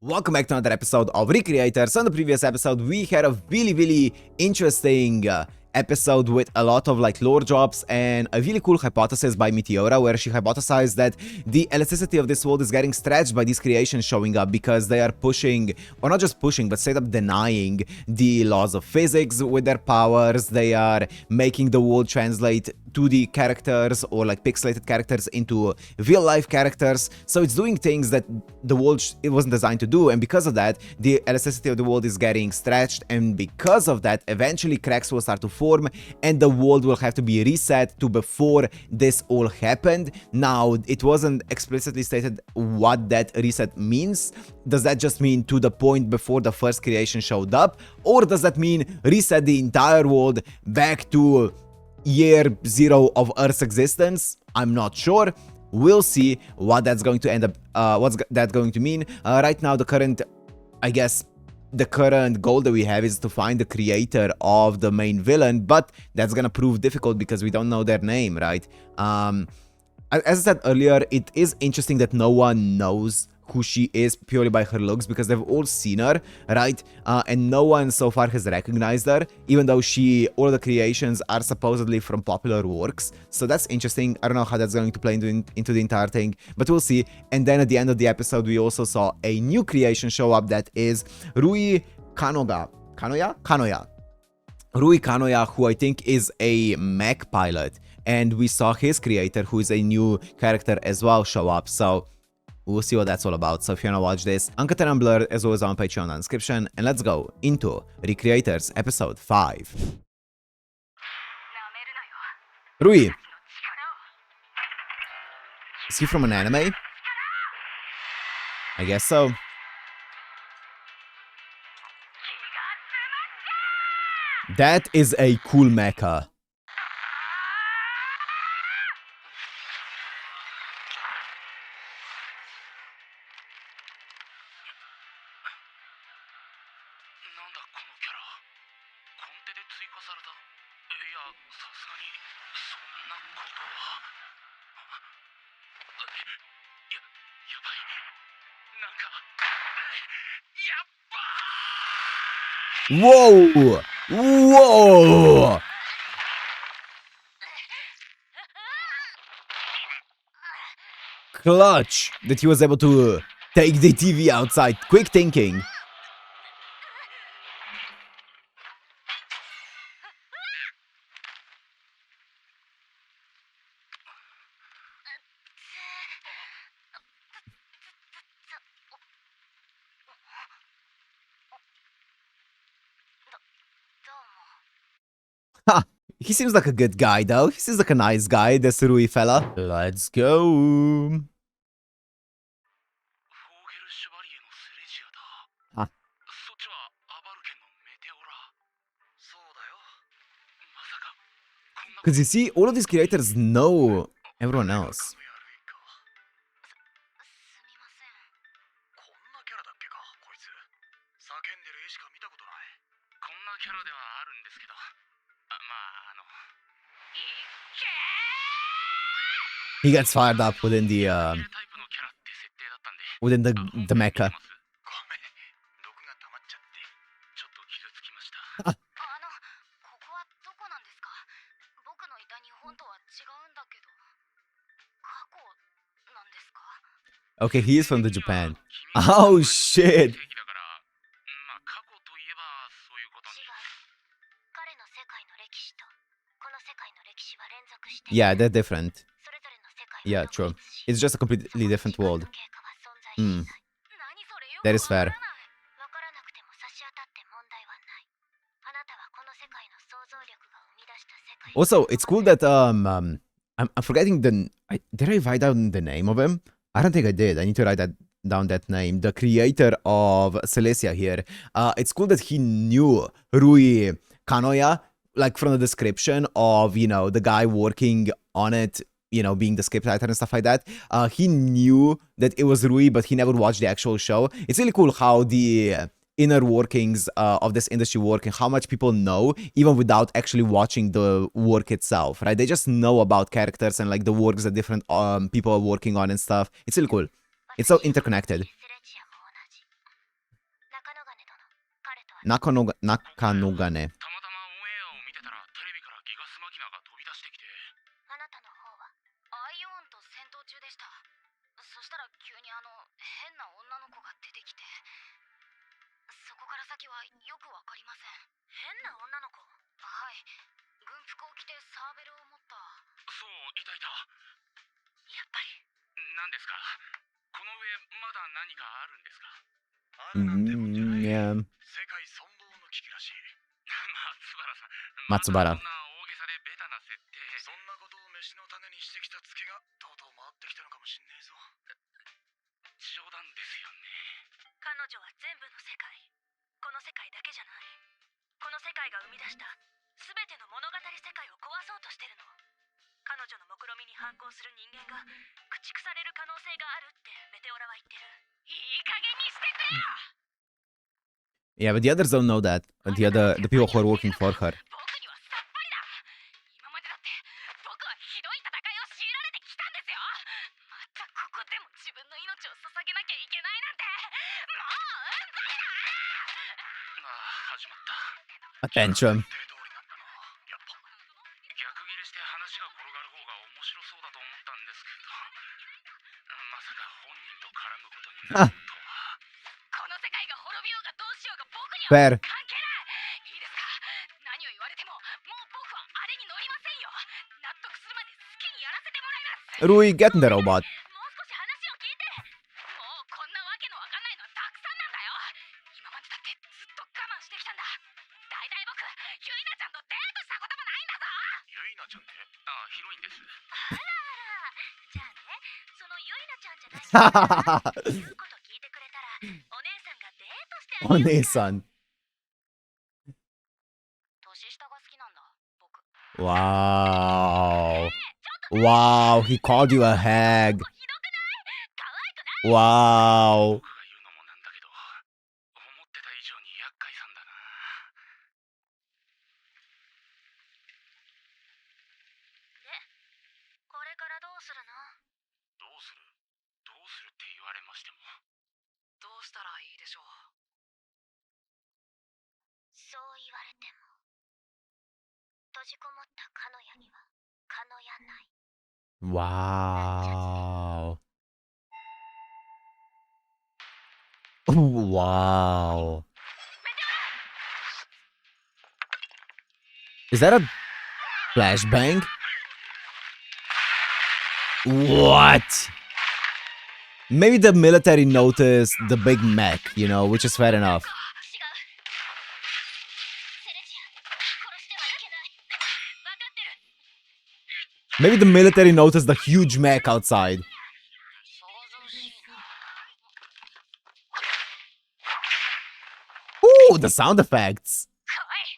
Welcome back to another episode of Recreators. On the previous episode, we had a really interesting episode with a lot of lore drops and a really cool hypothesis by Meteora, where she hypothesized that the elasticity of this world is getting stretched by these creations showing up because they are pushing, or not just pushing, but straight up denying the laws of physics with their powers. They are making the world translate 2D characters or pixelated characters into real life characters. So it's doing things that the world it wasn't designed to do, and because of that, the elasticity of the world is getting stretched, and because of that, eventually cracks will start to form and the world will have to be reset to before this all happened. Now, it wasn't explicitly stated what that reset means. Does that just mean to the point before the first creation showed up, or does that mean reset the entire world back to year 0 of Earth's existence? I'm not sure. We'll see what that's going to end up, what's that going to mean. Right now, the current goal that we have is to find the creator of the main villain, but that's gonna prove difficult because we don't know their name, right? As I said earlier, it is interesting that no one knows who she is purely by her looks, because they've all seen her, right? And no one so far has recognized her, even though all the creations are supposedly from popular works. So that's interesting. I don't know how that's going to play into the entire thing, but we'll see. And then at the end of the episode, we also saw a new creation show up, that is Rui Kanoya, Rui Kanoya, who I think is a mech pilot. And we saw his creator, who is a new character as well, show up. So we'll see what that's all about. So if you wanna watch this, Uncut and Unblurred as always on Patreon in the description, and let's go into Recreators episode 5. Rui. Is he from an anime? I guess so. That is a cool mecha. Whoa! Whoa! Clutch that he was able to take the TV outside. Quick thinking. Ha! He seems like a good guy, though. He seems like a nice guy, this Rui fella. Let's go. Huh. Because you see, all of these creators know everyone else. He gets fired up within the mecha. Okay, he is from the Japan. Oh shit. Yeah, they're different. Yeah, true. It's just a completely different world. That is fair. Also, it's cool that I'm forgetting did I write down the name of him? I don't think I did. I need to write down that name. The creator of Celesia here. It's cool that he knew Rui Kanoya, from the description of, the guy working on it, being the script writer and stuff like that. He knew that it was Rui, but he never watched the actual show. It's really cool how the inner workings of this industry work and how much people know even without actually watching the work itself, right? They just know about characters and like the works that different people are working on and stuff. It's really cool. It's so interconnected. 中野がね。たまたまオンエアを見てたらテレビからギガスマキナが飛び出してきて、あなたの方はアイオンと戦闘中でした。そしたら急に変な女の子が出てきて、そこから先はよくわかりません。変な女の子？はい。軍服を着てサーベルを持った。そう、いたいた。やっぱり。何ですか？この上まだ何かあるんですか？あるなんてもんじゃない。世界存亡の危機らしい。松原。そんな大げさでベタな設定。そんなことを飯の種にしてきたツケがとうとう回ってきたのかもしんねえぞ。冗談ですよね。彼女は全部の世界。この世界だけじゃない。この世界が生み出した全ての物語世界を壊そうとしてるの。彼女の目論見に反抗する人間が駆逐される可能性があるってメテオラは言ってる。いい加減にしてくれよ。Yeah, but the others don't know that. The people who are working for her. 僕にはさっぱりだ。今までだって僕はひどい戦いを強いられてきたんですよ。またここでも自分の命を捧げなきゃいけないなんて、もううんざりだ。始まった。Attention. 逆ギレして話が転がる方が面白そうだと思ったんですけど、まさか本人と絡むことになるとは。この世界が滅びようがどうしようが僕には Fair. 関係ない。いいですか？何を言われてももう僕はあれに乗りませんよ。納得するまで好きにやらせてもらいます。Rui, get in the robot. もう少し話を聞いて。もうこんなわけのわかんないのはたくさんなんだよ。今までだってずっと我慢してきたんだ。大体僕ユイナちゃんとデートしたこともないんだぞ。ユイナちゃんってヒロインです。あらあら。じゃあね、そのユイナちゃんじゃない言うこと聞いてくれたらお姉さんがデートしてあげようか。お姉さん。年下が好きなんだ、僕。 Wow. Wow, he called you a hag. ひどくない？可愛くない？ Wow. 僕が言うのもなんだけど、思ってた以上に厄介さんだな。で、これからどうするの？どうするって言われましても。どうしたらいいでしょう。そう言われても、閉じこもったカノヤにはカノヤない。 Wow. Wow. Is that a flashbang? What? Maybe the military noticed the Big Mac, you know, which is fair enough. 違う。セレジア、殺してはいけない。分かってる。 Maybe the military noticed the huge Mac outside. 想像しいな。 Ooh, the sound effects. 来い。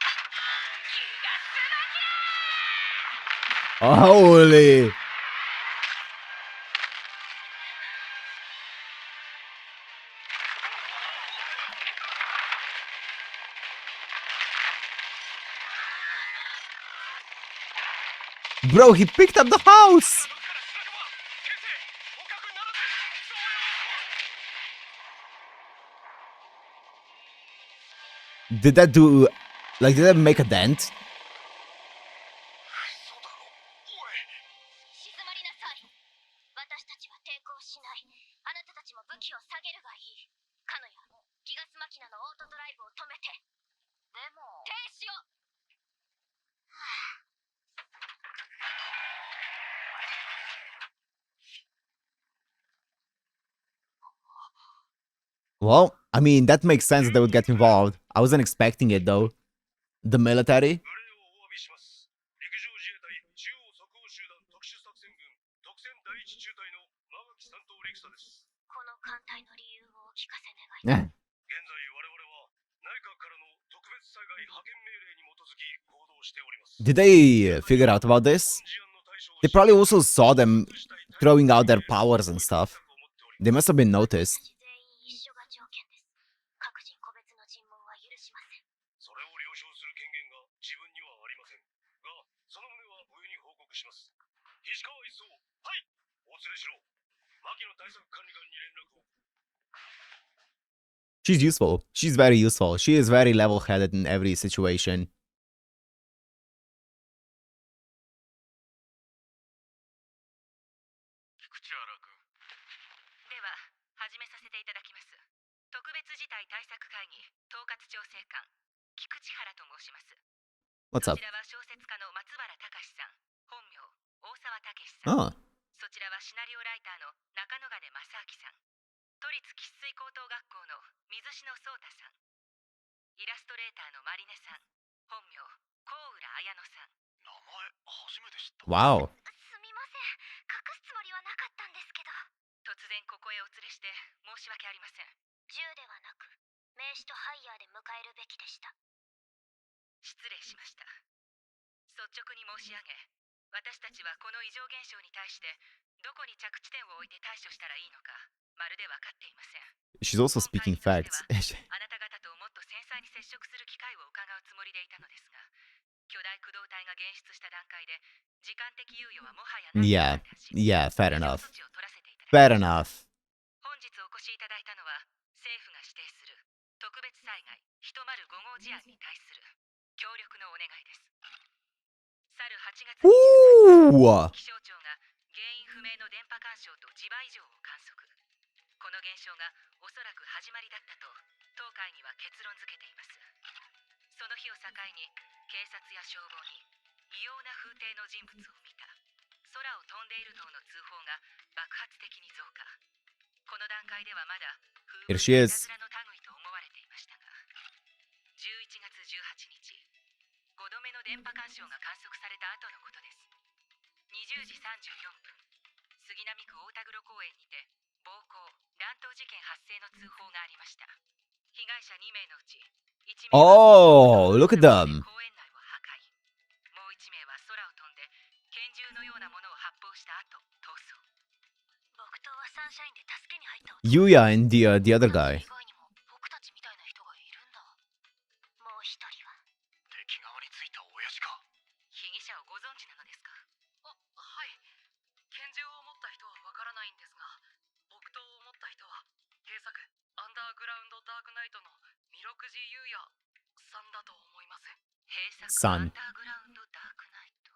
気がすまきだ。 Holy. Bro, he picked up the house. Did that do, like, did that make a dent? 静まりなさい。私たちは抵抗しない。あなたたちも武器を下げるがいい。カノヤ、ギガスマキナのオートドライブを止めて。でも停止を。 Well, I mean, that makes sense that they would get involved. I wasn't expecting it though. The military? この艦隊の理由をお聞かせ願いたい。Eh. 現在我々は内閣からの特別災害派遣命令に基づき行動しております。 Did they figure out about this? They probably also saw them throwing out their powers and stuff. They must have been noticed. 全員一緒が条件です。各人個別の尋問は許しません。それを了承する権限が自分にはありませんが、その旨は上に報告します。石川一曹、はい、お連れしろ。牧野対策管理官に連絡を。She's useful. She's very useful. She is very level-headed in every situation. 菊池原君。では始めさせていただきます。特別事態対策会議統括調整官菊池原と申します。 What's そ up? ちらは小説家の松原隆さん、本名大沢武さん。 Oh. そちらはシナリオライターの中野金正明さん。都立生粋高等学校の水篠壮太さん。イラストレーターのマリネさん。本名高浦綾乃さん。名前初めて知った。Wow. すみません、隠すつもりはなかったんですけど。突然ここへお連れして申し訳ありません。銃ではなく名刺とハイヤーで迎えるべきでした。失礼しました。率直に申し上げ、私たちはこの異常現象に対してどこに着地点を置いて対処したらいいのかまるで分かっていません。 She's also speaking facts. あなた方ともっと繊細に接触する機会を伺うつもりでいたのですが、巨大駆動体が現出した段階で時間的猶予はもはやないと判断し、 Yeah, fair 非常 enough. 措置を取らせていただき Fair ます。 enough. 本日お越しいただいたのは政府が指定する特別災害105号事案に対する協力のお願いです。去る8月23日、 Ooh. 気象庁が原因不明の電波干渉と磁場異常を観測。この現象がおそらく始まりだったと当会には結論付けています。その日を境に警察や消防に異様な風景の人物を見た、空を飛んでいる等の通報が爆発的に増加。この段階ではまだ風 Here she い is. たずらの類と思われていましたが、11月18日、5度目の電波干渉が観測された後のことです。20時34分、杉並区大田黒公園にて暴行・乱闘事件発生の通報がありました。被害者2名のうち1名は Oh, look at them. 公園内を破壊、もう1名は空を飛んで拳銃のようなものを発砲した後逃走。僕とはサンシャインで助けに入った男。 Yuya and the other guy. 以外にも僕たちみたいな人がいるんだ。もう一人は敵側についた親父か。被疑者をご存知なのですか？はい。拳銃を持った人はわからないんですが、木刀を持った人は原作アンダーグラウンドダークナイトの弥勒寺優也さんだと思います。閉鎖さんアンダーグラウンドダークナイト。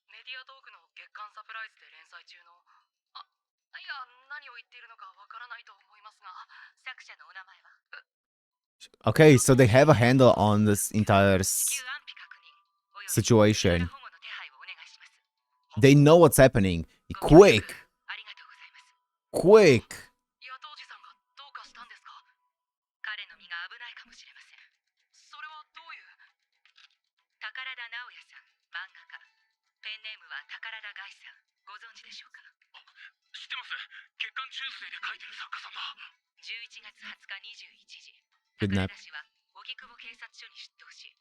メディアトークの月刊サプライズで連載中の、いや、何を言っているのかわからないと思いますが、作者のお名前は？ Okay, so they have a handle on this entire 地球安否確認および situation. 保護の手配をお願いします。 They know what's happening. ご協力 Quick, ありがとうございます。 quick. 野党寺さんがどうかしたんですか？彼の身が危ないかもしれません。それはどういう？宝田直也さん、漫画家。ペンネームは宝田ガイさん。ご存知でしょうか？知ってます。月刊チューズデーで書いてる作家さんだ。11月20日21時、 Good 宝 night. 田氏は荻窪警察署に出頭し、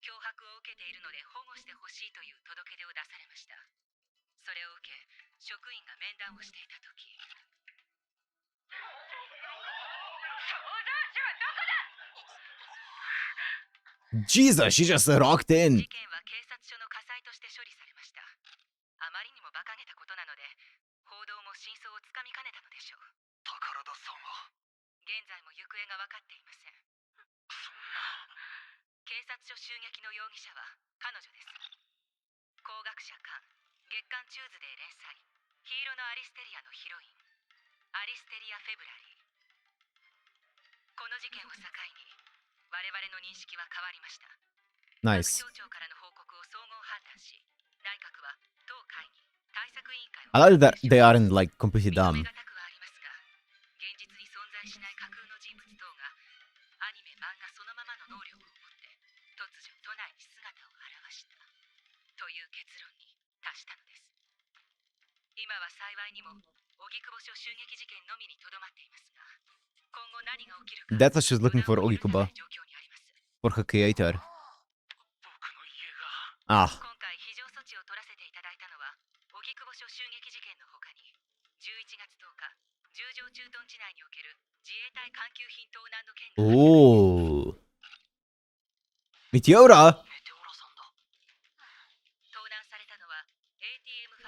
脅迫を受けているので保護してほしいという届け出を出されました。それを受け、職員が面談をしていたとき、Jesus, she just rocked in. 事件は警察署の火災として処理されました。あまりにも馬鹿げたことなので、報道も真相をつかみかねたのでしょう。宝田さんは。現在も行方が分かっていません。そんな。警察署襲撃の容疑者は彼女です。工学者間月刊チューズデー連載、ヒーローのアリステリアのヒロイン、アリステリア・フェブラリー。この事件を境に我々の認識は変わりました。 Nice. 各省庁からの報告を総合判断し、内閣は当会議対策委員会を I like that they aren't like completely 認 dumb. めがたくはありますが、現実に存在しない架空の人物等がアニメ漫画そのままの能力を持って突如都内に姿を現したという結論に達したのです。今は幸いにも荻窪署襲撃事件のみにとどまっていますが、今後何が起きるか That's what she's looking for, 予断を許さな Ogikuba. い状況にあります。 For her creator. 僕の家Ah. が。今回非常措置を取らせていただいたのは荻窪署襲撃事件の他に、11月10日十条駐屯地内における自衛隊艦救品盗難の件が Oh. Meteora? メテオラさんだ。盗難されたのは ATM-5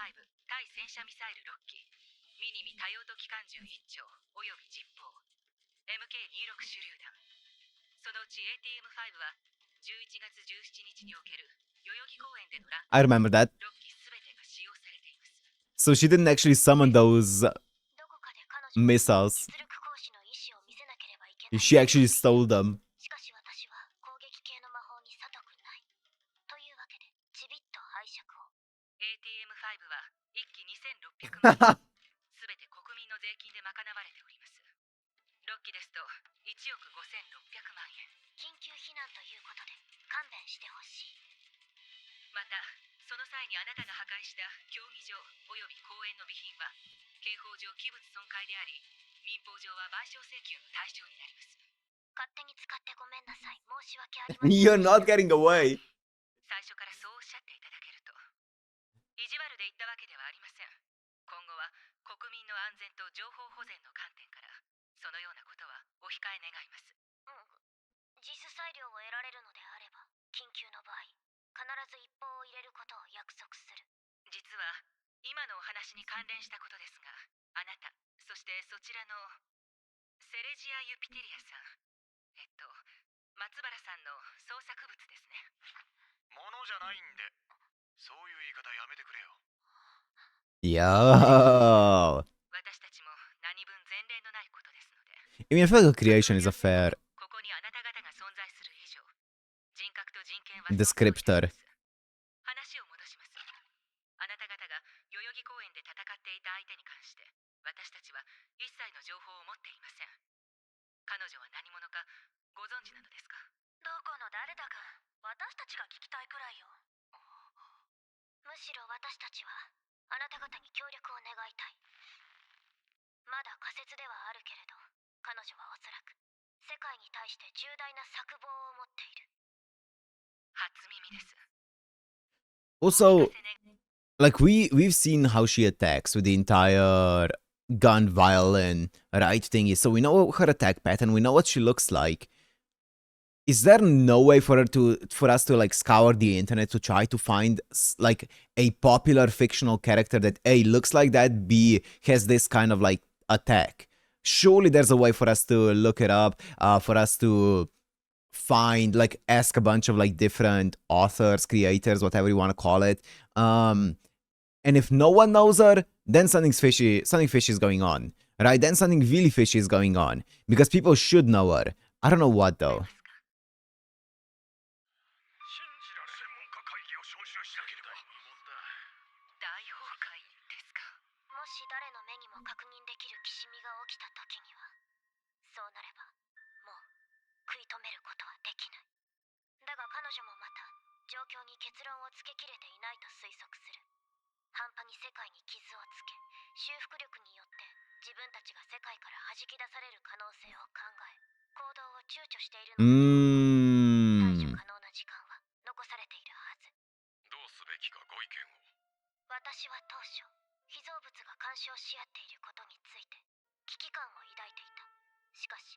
対戦車ミサイル6機、ミニミ多用途機関銃1丁および実砲、MK26 手榴弾、そのうち ATM5 は11月17日における代々木公園での I remember that. 6機すべてが使用されています。 So she didn't actually summon those どこかで彼女は missiles. 実力行使の意思を見せなければいけない。 She actually stole them. しかし私は攻撃系の魔法に聡くない。というわけで、ちびっと拝借を。ATM5 は1機2600万円すべて国民の税金で賄われております。6機ですと1億5600万円。緊急避難ということで勘弁してほしい。またその際にあなたが破壊した競技場および公園の備品は刑法上器物損壊であり、民法上は賠償請求の対象になります。勝手に使ってごめんなさい。申し訳ありません。 You're not getting away. 最初からそうおっしゃっていただけると。意地悪で言ったわけではありません。今後は国民の安全と情報保全の観点からそのようなことはお控え願います。実裁量を得られるのであれば、緊急の場合必ず一報を入れることを約束する。実は今のお話に関連したことですが、あなた、そしてそちらのセレジア・ユピテリアさん、松原さんの創作物ですね。ものじゃないんで、そういう言い方やめてくれよ。Yo. 私たちも何分前例のないことですので。 I mean, I feel like creation is a fair ここにあなた方が存在する以上、人格と人権は descriptor. 話を戻します。あなた方が代々木公園で戦っていた相手に関して私たちは一切の情報を持っていません。彼女は何者かご存知なのですか？どこの誰だか私たちが聞きたいくらいよ。むしろ私たちはあなた方に協力を願いたい。まだ仮説ではあるけれど、彼女はおそらく世界に対して重大な策謀を持っている。初耳です。 Also, like we've seen how she attacks with the entire gun violin right thingy, so we know her attack pattern, we know what she looks like. Is there no way for us to like scour the internet to try to find like a popular fictional character that A looks like that, B has this kind of like attack? Surely there's a way for us to look it up, for us to find, like, ask a bunch of like different authors, creators, whatever you want to call it. And if no one knows her, then something fishy is going on, right? Then something really fishy is going on because people should know her. I don't know what though. 専門家会議を招集しなければ。大崩壊ですか？もし誰の目にも確認できるきしみが起きた時には、そうなればもう食い止めることはできない。だが彼女もまた状況に結論をつけきれていないと推測する。半端に世界に傷をつけ、修復力によって自分たちが世界から弾き出される可能性を考え、行動を躊躇しているので、対処可能な時間は残されているはず。どうすべきかご意見を。私は当初、被造物が干渉し合っていることについて危機感を抱いていた。しかし、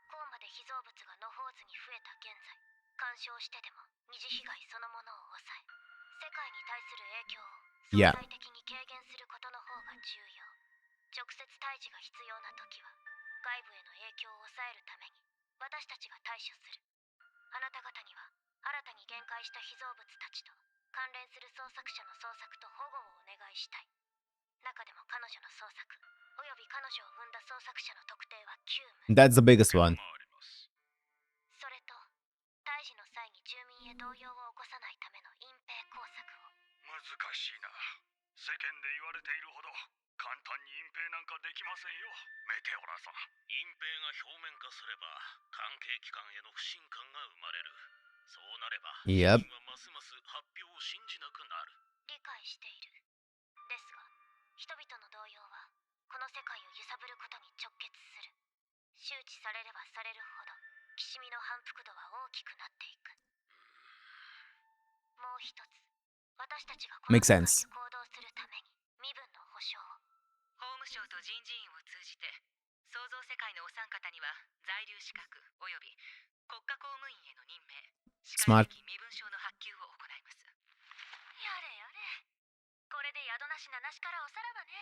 こうまで被造物が野放図に増えた現在、干渉してでも二次被害そのものを抑え、世界に対する影響を相対的に軽減することの方が重要。直接対峙が必要な時は、外部への影響を抑えるために私たちが対処する。あなた方には新たに限界した被造物たちと関連する創作者の創作と保護をお願いしたい。中でも彼女の創作および彼女を生んだ創作者の特定は急務。 That's the biggest one. それと対峙の際に住民へ動揺を起こさないための隠蔽工作を。難しいな。世間で言われているほど簡単に隠蔽なんかできませんよ、メテオラさん。隠蔽が表面化すれば関係機関への不信感が生まれる。そうなれば市 Yep. 民はますます発表を信じなくなる。理解している。ですが人々の動揺はこの世界を揺さぶることに直結する。周知されればされるほどきしみの反復度は大きくなっていく。もう一つ、私たちがこの Makes 世界 sense. で行動するために身分の保障を。法務省と人事院を通じて創造世界のお三方には在留資格および国家公務員への任命、しか Smart. るべき身分証の発給を行います。やれやれ。これで宿なしななしからおさらばね。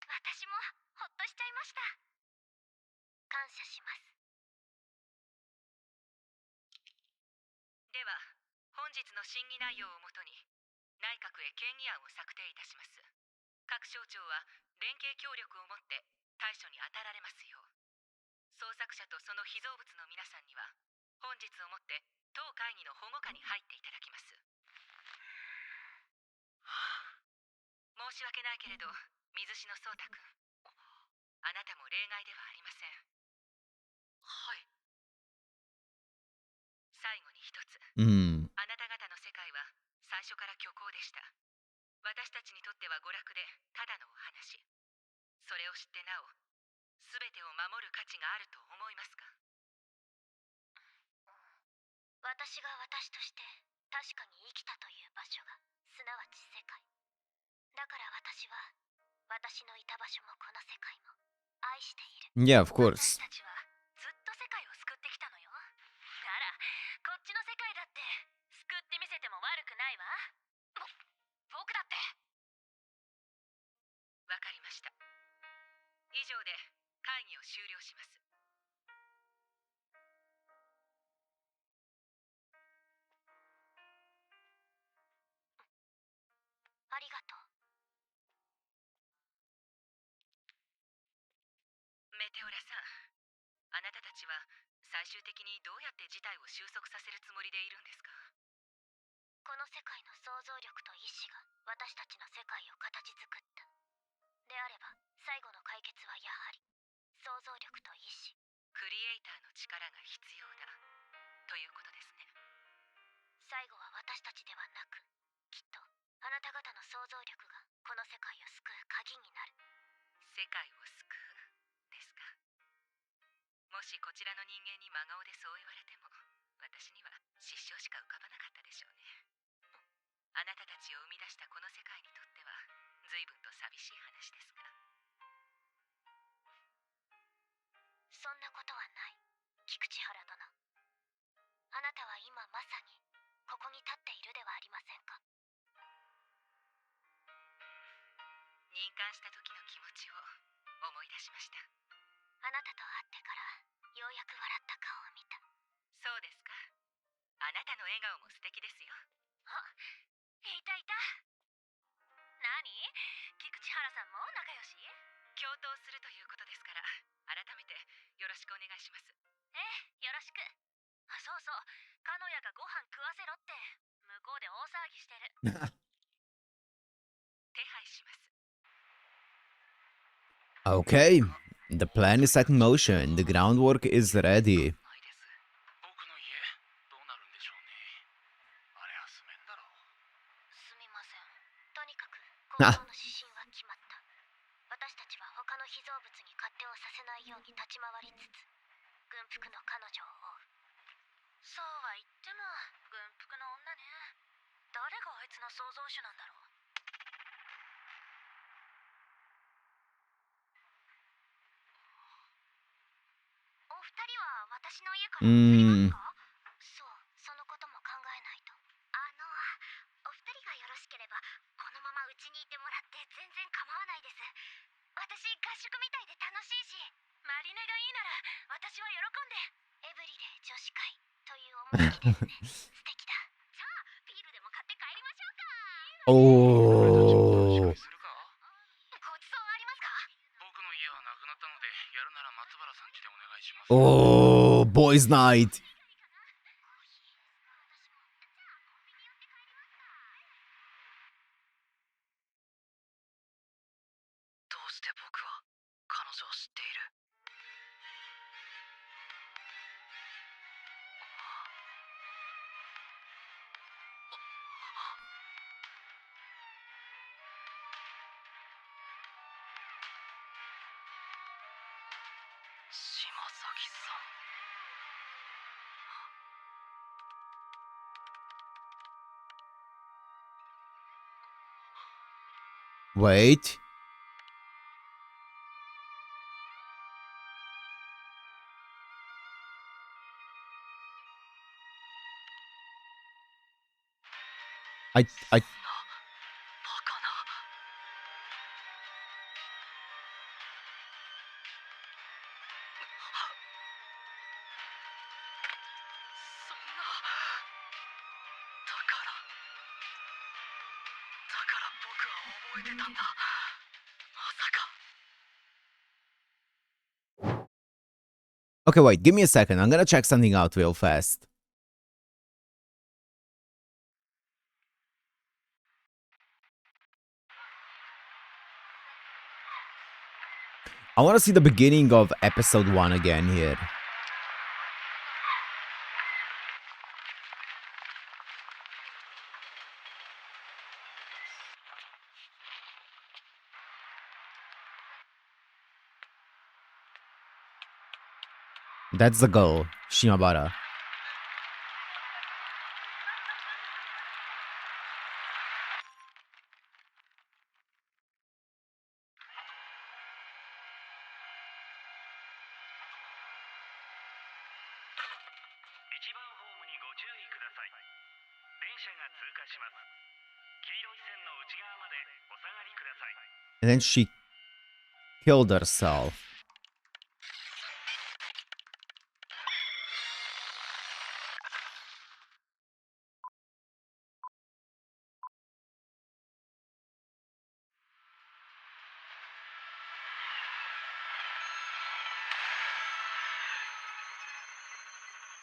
私もほっとしちゃいました。感謝します。では本日の審議内容をもとに内閣へ建議案を策定いたします。各省庁は連携協力をもって対処に当たられますよう、創作者とその被造物の皆さんには本日をもって当会議の保護下に入っていただきます。申し訳ないけれど、水篠壮太君、あなたも例外ではありません。はい。最後に一つ、うん。あなた方の世界は最初から虚構でした。私たちにとっては娯楽でただのお話。それを知ってなお、全てを守る価値があると思いますか？私が私として確かに生きたという場所が、すなわち世界。だから私は、私のいた場所もこの世界も愛している。Yeah, of 私 course. たちはずっと世界を救ってきたのよ。なら、こっちの世界だって救ってみせても悪くないわ。僕だって。わかりました。以上で会議を終了します。ありがとう。メテオラさん、あなたたちは最終的にどうやって事態を収束させるつもりでいるんですか？この世界の想像力と意志が私たちの世界を形作った。であれば、最後の解決はやはり、想像力と意志。クリエイターの力が必要だということですね。最後は私たちではなく、きっとあなた方の想像力がこの世界を救う鍵になる。世界を救うですか？もしこちらの人間に真顔でそう言われても、私には失笑しか浮かばなかったでしょうね。あなたたちを生み出したこの世界にとっては随分と寂しい話ですが。そんなことはない、菊池原殿。あなたは今まさにここに立っているではありませんか。任官した時の気持ちを思い出しました。あなたと会ってからようやく笑った顔を見た。そうですか。あなたの笑顔も素敵ですよ。あ、いたいた。何？菊池原さんも仲良し？共闘するということですから、改めてよろしくお願いします。ええ、よろしく。そうそう、カノヤがご飯食わせろって向こうで大騒ぎしてる。手配します。Okay, the plan is set in motion. The groundwork is ready. ないです。僕の家どうなるんでしょうね。あれは住めんだろう。すみません。とにかく行動の指針は決まった。私たちは他の被造物に勝手をさせないように立ち回りつつ、軍服の彼女を追う。そうは言っても軍服の女ね。誰があいつの創造主なんだろう。お二人は私の家から移りますか？そう、そのことも考えないと。お二人がよろしければこのままうちにいてもらって全然構わないです。私合宿みたいで楽しいし、マリネがいいなら私は喜んで。エブリデイ女子会という思いですね。素敵だ。じゃあビールでも買って帰りましょうか。Oh, するか？ごちそうありますか？僕の家はなくなったので、やるなら松原さん来てお願いします。oh, boys' night. どうして僕は彼女を知っている？島崎さん。Wait. I バカな。そんな。えてたんだ。まさか。 Okay, wait, give me a second. I'm gonna check something out real fast. I want to see the beginning of episode 1 again here. That's the goal, Shimabara. And then she killed herself.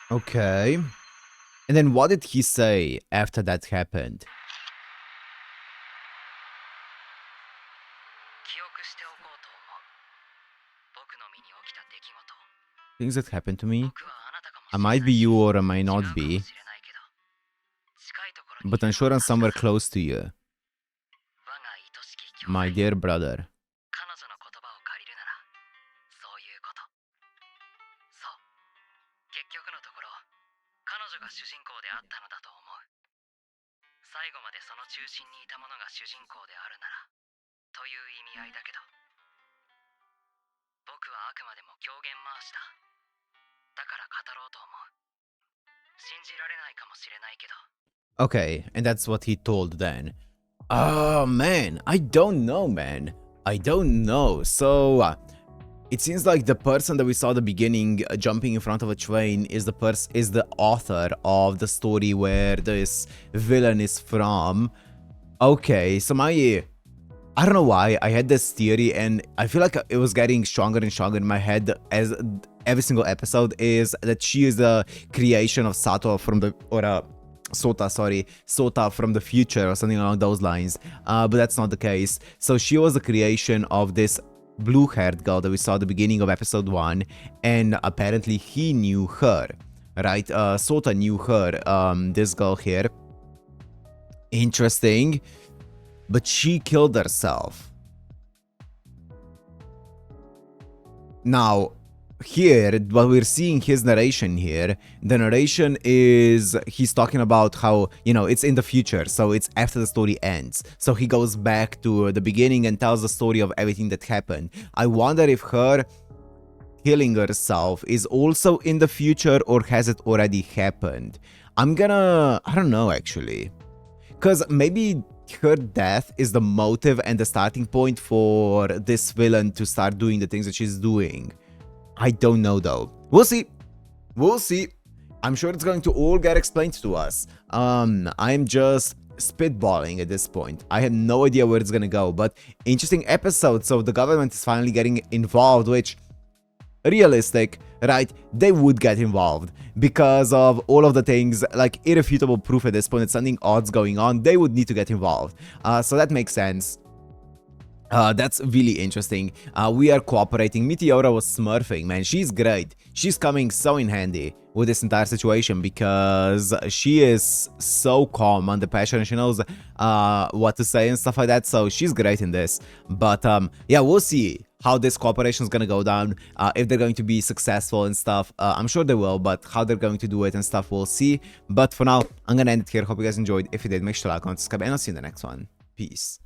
Okay. And then what did he say after that happened? 記憶しておこうと思う。僕の身に起きた出来事。 Things that happened to me? 僕はあなたかもし I れない。 might be you or I might 違う not かも be, しれないけど、近いところに but I'm sure I'm somewhere close to you, 我が愛しき兄弟。 my dear brother. 彼女の言葉を借りるなら、そういうこと。そう。結局のところ、彼女が主人公であったのだと思う。最後までその中心にいたものが主人公であるなら、という意味合いだけど。僕はあくまでも狂言回しだ。だから語ろうと思う。信じられないかもしれないけど。 Okay, and that's what he told then. Oh man, I don't know, man. I don't know. So it seems like the person that we saw at the beginning jumping in front of a train is the author of the story where this villain is from. Okay, so I don't know why I had this theory and I feel like it was getting stronger and stronger in my head as every single episode is that she is the creation of Sota from the Sota from the future or something along those lines, but that's not the case. So she was the creation of this blue-haired girl that we saw at the beginning of episode 1, and apparently he knew her, right? Sota knew her, this girl here. Interesting. But she killed herself. Now, here, what we're seeing his narration here, the narration is he's talking about how, you know, it's in the future, so it's after the story ends. So he goes back to the beginning and tells the story of everything that happened. I wonder if her killing herself is also in the future or has it already happened? I don't know actually. Because maybe her death is the motive and the starting point for this villain to start doing the things that she's doing. I don't know though. We'll see. We'll see. I'm sure it's going to all get explained to us. I'm just spitballing at this point. I have no idea where it's gonna go, but interesting episode. So the government is finally getting involved, which realistic, right? They would get involved because of all of the things, like irrefutable proof at this point. It's something odd's going on. They would need to get involved. So that makes sense. That's really interesting. We are cooperating. Meteora was smurfing, man. She's great. She's coming so in handy with this entire situation because she is so calm under pressure and she knows what to say and stuff like that. So she's great in this. But yeah, we'll see how this cooperation is gonna go down, if they're going to be successful and stuff. I'm sure they will, but how they're going to do it and stuff, we'll see. But for now, I'm gonna end it here. Hope you guys enjoyed. If you did, make sure to like, comment, subscribe, and I'll see you in the next one. Peace.